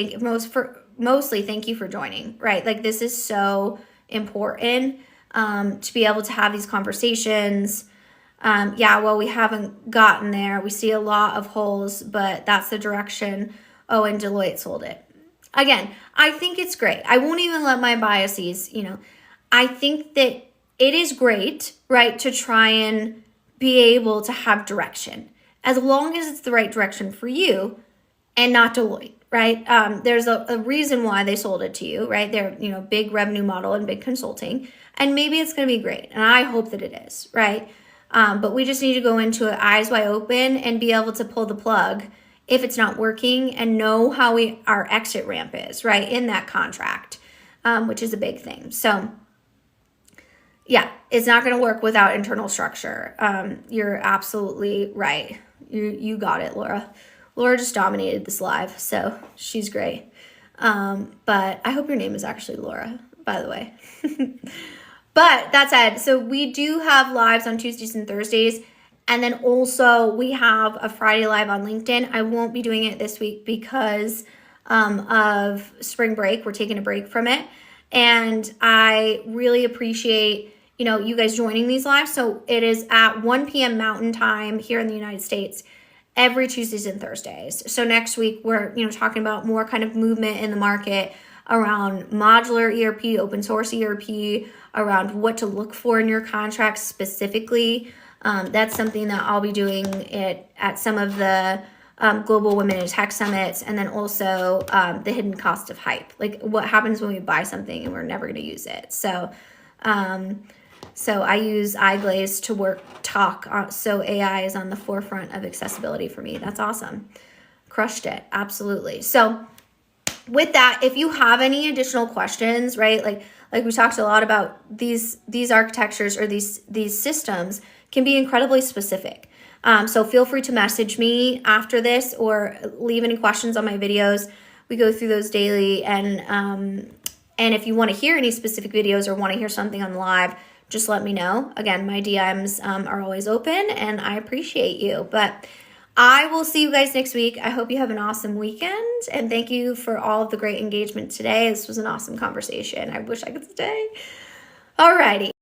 mostly thank you for joining, right? Like, this is so important to be able to have these conversations. Well, we haven't gotten there. We see a lot of holes, but that's the direction. Oh, and Deloitte sold it. Again, I think it's great. I won't even let my biases, I think that it is great, right, to try and be able to have direction, as long as it's the right direction for you and not Deloitte, right? There's a reason why they sold it to you, right? They're, big revenue model and big consulting, and maybe it's going to be great, and I hope that it is, right? But we just need to go into it eyes wide open and be able to pull the plug if it's not working, and know how our exit ramp is, right, in that contract, which is a big thing. So, yeah, it's not going to work without internal structure. You're absolutely right. You got it, Laura. Laura just dominated this live, so she's great. But I hope your name is actually Laura, by the way. But that said, so we do have lives on Tuesdays and Thursdays. And then also we have a Friday live on LinkedIn. I won't be doing it this week because of spring break. We're taking a break from it. And I really appreciate, you guys joining these lives. So it is at 1 p.m. Mountain Time here in the United States every Tuesdays and Thursdays. So next week we're, talking about more kind of movement in the market around modular ERP, open source ERP, around what to look for in your contracts specifically. That's something that I'll be doing at some of the Global Women in Tech Summits, and then also the hidden cost of hype. Like, what happens when we buy something and we're never going to use it. So I use iGlaze to talk. So AI is on the forefront of accessibility for me. That's awesome. Crushed it. Absolutely. So with that, if you have any additional questions, right? Like we talked a lot about these architectures or these systems can be incredibly specific. So feel free to message me after this or leave any questions on my videos. We go through those daily, and if you want to hear any specific videos or want to hear something on the live, just let me know. Again, my DMs are always open, and I appreciate you. But I will see you guys next week. I hope you have an awesome weekend, and thank you for all of the great engagement today. This was an awesome conversation. I wish I could stay. Alrighty.